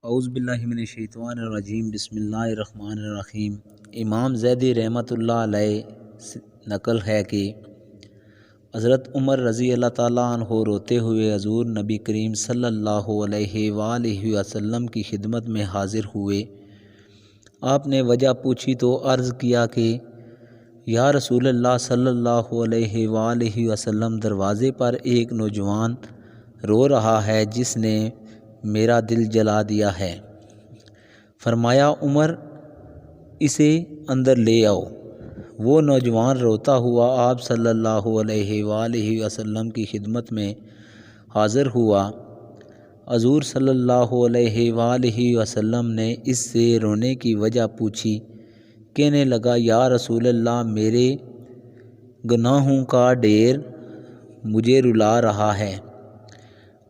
اعوذ باللہ من الشیطان الرجیم بسم اللہ الرحمن الرحیم۔ امام زیدی رحمۃ اللہ علیہ سے نقل ہے کہ حضرت عمر رضی اللہ تعالیٰ عنہ روتے ہوئے حضور نبی کریم صلی اللہ علیہ وآلہ وسلم کی خدمت میں حاضر ہوئے۔ آپ نے وجہ پوچھی تو عرض کیا کہ یا رسول اللہ صلی اللہ علیہ وآلہ وسلم، دروازے پر ایک نوجوان رو رہا ہے جس نے میرا دل جلا دیا ہے۔ فرمایا عمر، اسے اندر لے آؤ۔ وہ نوجوان روتا ہوا آپ صلی اللہ علیہ وآلہ وسلم کی خدمت میں حاضر ہوا۔ حضور صلی اللہ علیہ وآلہ وسلم نے اس سے رونے کی وجہ پوچھی۔ کہنے لگا، یا رسول اللہ، میرے گناہوں کا ڈھیر مجھے رلا رہا ہے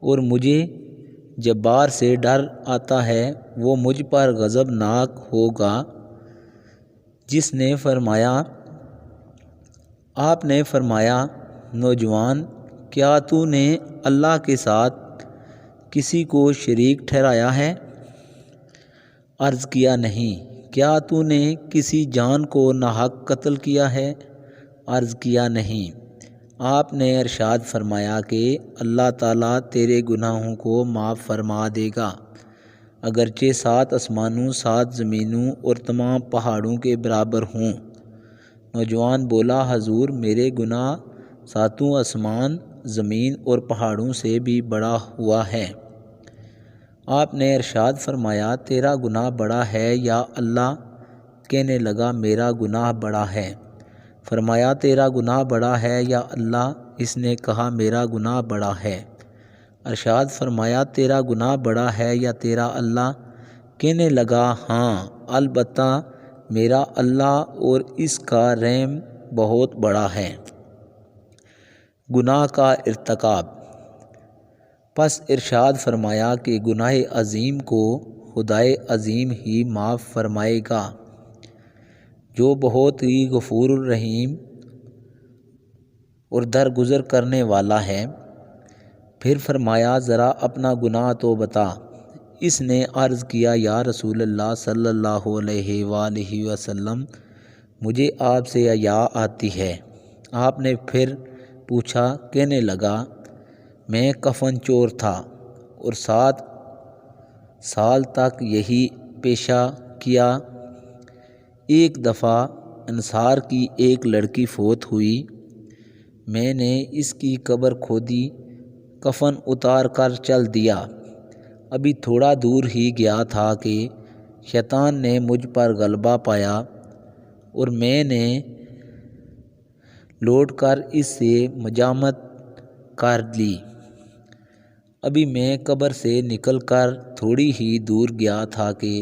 اور مجھے جبار سے ڈر آتا ہے، وہ مجھ پر غضب ناک ہوگا۔ جس نے فرمایا، آپ نے فرمایا، نوجوان، کیا تو نے اللہ کے ساتھ کسی کو شریک ٹھہرایا ہے؟ عرض کیا، نہیں۔ کیا تو نے کسی جان کو ناحق قتل کیا ہے؟ عرض کیا، نہیں۔ آپ نے ارشاد فرمایا کہ اللہ تعالیٰ تیرے گناہوں کو معاف فرما دے گا، اگرچہ 7 آسمانوں 7 زمینوں اور تمام پہاڑوں کے برابر ہوں۔ نوجوان بولا، حضور، میرے گناہ 7 آسمان، زمین اور پہاڑوں سے بھی بڑا ہوا ہے۔ آپ نے ارشاد فرمایا، تیرا گناہ بڑا ہے یا اللہ؟ کہنے لگا، میرا گناہ بڑا ہے۔ فرمایا، تیرا گناہ بڑا ہے یا اللہ؟ اس نے کہا، میرا گناہ بڑا ہے۔ ارشاد فرمایا، تیرا گناہ بڑا ہے یا تیرا اللہ؟ کہنے لگا، ہاں البتہ میرا اللہ اور اس کا رحم بہت بڑا ہے۔ گناہ کا ارتکاب۔ پس ارشاد فرمایا کہ گناہ عظیم کو خدائے عظیم ہی معاف فرمائے گا، جو بہت ہی غفور الرحیم اور درگزر کرنے والا ہے۔ پھر فرمایا، ذرا اپنا گناہ تو بتا۔ اس نے عرض کیا، یا رسول اللہ صلی اللہ علیہ وآلہ وسلم، مجھے آپ سے حیا آتی ہے۔ آپ نے پھر پوچھا۔ کہنے لگا، میں کفن چور تھا اور 7 سال تک یہی پیشہ کیا۔ ایک دفعہ انصار کی ایک لڑکی فوت ہوئی، میں نے اس کی قبر کھودی، کفن اتار کر چل دیا۔ ابھی تھوڑا دور ہی گیا تھا کہ شیطان نے مجھ پر غلبہ پایا اور میں نے لوٹ کر اس سے مجامت کر لی۔ ابھی میں قبر سے نکل کر تھوڑی ہی دور گیا تھا کہ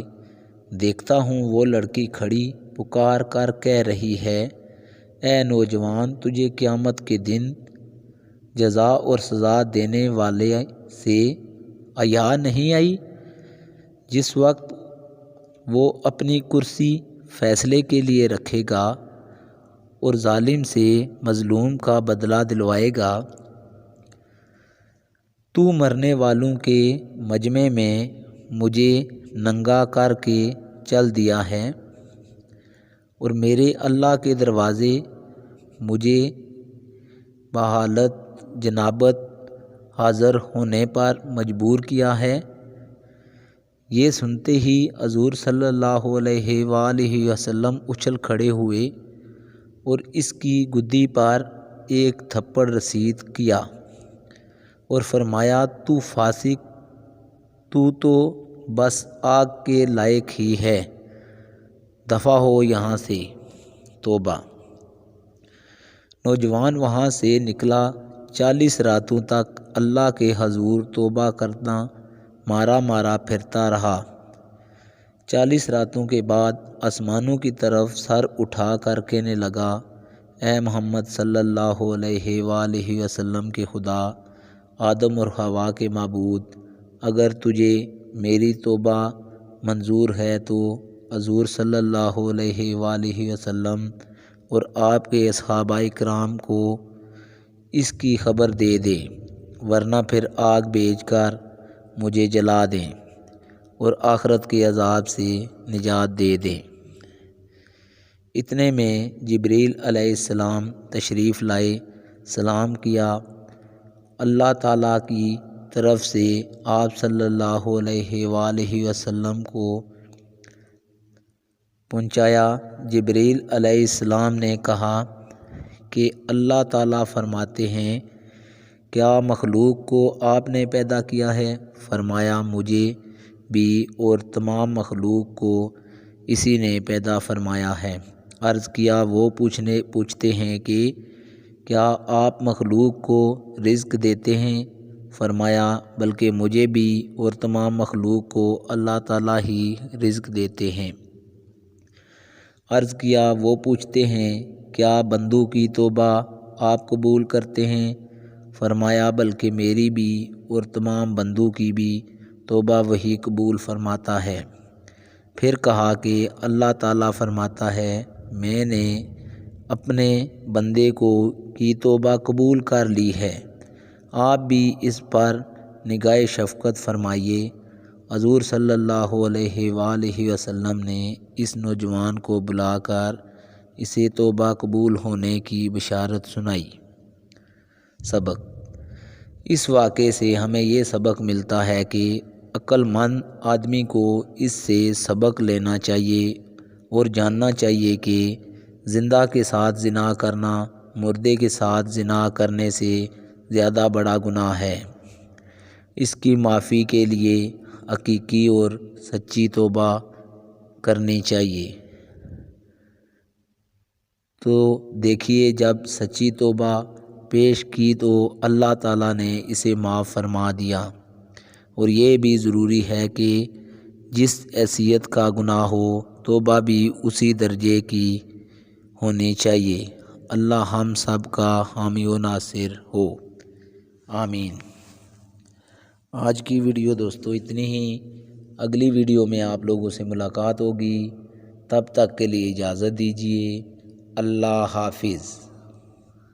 دیکھتا ہوں وہ لڑکی کھڑی پکار کر کہہ رہی ہے، اے نوجوان، تجھے قیامت کے دن جزا اور سزا دینے والے سے حیا نہیں آئی؟ جس وقت وہ اپنی کرسی فیصلے کے لیے رکھے گا اور ظالم سے مظلوم کا بدلہ دلوائے گا، تو مرنے والوں کے مجمع میں مجھے ننگا کر کے چل دیا ہے اور میرے اللہ کے دروازے مجھے بحالت جنابت حاضر ہونے پر مجبور کیا ہے۔ یہ سنتے ہی حضور صلی اللہ علیہ وآلہ وسلم اچھل کھڑے ہوئے اور اس کی گدی پر ایک تھپڑ رسید کیا اور فرمایا، تو فاسق، تو بس آگ کے لائق ہی ہے، دفع ہو یہاں سے۔ توبہ۔ نوجوان وہاں سے نکلا، 40 راتوں تک اللہ کے حضور توبہ کرتا مارا پھرتا رہا۔ 40 راتوں کے بعد آسمانوں کی طرف سر اٹھا کر کہنے لگا، اے محمد صلی اللہ علیہ وآلہ وسلم کے خدا، آدم اور حوا کے معبود، اگر تجھے میری توبہ منظور ہے تو حضور صلی اللہ علیہ وآلہ وسلم اور آپ کے صحابہ کرام کو اس کی خبر دے دے، ورنہ پھر آگ بھیج کر مجھے جلا دیں۔ اور آخرت کے عذاب سے نجات دے دے۔ اتنے میں جبریل علیہ السلام تشریف لائے، سلام کیا، اللہ تعالیٰ کی طرف سے آپ صلی اللہ علیہ وآلہ وسلم کو پہنچایا۔ جبریل علیہ السلام نے کہا کہ اللہ تعالیٰ فرماتے ہیں، کیا مخلوق کو آپ نے پیدا کیا ہے؟ فرمایا، مجھے بھی اور تمام مخلوق کو اسی نے پیدا فرمایا ہے۔ عرض کیا، وہ پوچھتے ہیں کہ کیا آپ مخلوق کو رزق دیتے ہیں؟ فرمایا، بلکہ مجھے بھی اور تمام مخلوق کو اللہ تعالیٰ ہی رزق دیتے ہیں۔ عرض کیا، وہ پوچھتے ہیں، کیا بندوں کی توبہ آپ قبول کرتے ہیں؟ فرمایا، بلکہ میری بھی اور تمام بندوں کی بھی توبہ وہی قبول فرماتا ہے۔ پھر کہا کہ اللہ تعالیٰ فرماتا ہے، میں نے اپنے بندے کی توبہ قبول کر لی ہے، آپ بھی اس پر نگاہ شفقت فرمائیے۔ حضور صلی اللہ علیہ وآلہ وسلم نے اس نوجوان کو بلا کر اسے توبہ قبول ہونے کی بشارت سنائی۔ سبق: اس واقعے سے ہمیں یہ سبق ملتا ہے کہ عقل مند آدمی کو اس سے سبق لینا چاہیے اور جاننا چاہیے کہ زندہ کے ساتھ زنا کرنا مردے کے ساتھ زنا کرنے سے زیادہ بڑا گناہ ہے۔ اس کی معافی کے لیے حقیقی اور سچی توبہ کرنی چاہیے۔ تو دیکھیے، جب سچی توبہ پیش کی تو اللہ تعالیٰ نے اسے معاف فرما دیا۔ اور یہ بھی ضروری ہے کہ جس حیثیت کا گناہ ہو، توبہ بھی اسی درجے کی ہونی چاہیے۔ اللہ ہم سب کا حامی و ناصر ہو، آمین۔ آج کی ویڈیو دوستو اتنی ہی، اگلی ویڈیو میں آپ لوگوں سے ملاقات ہوگی، تب تک کے لیے اجازت دیجیے، اللہ حافظ۔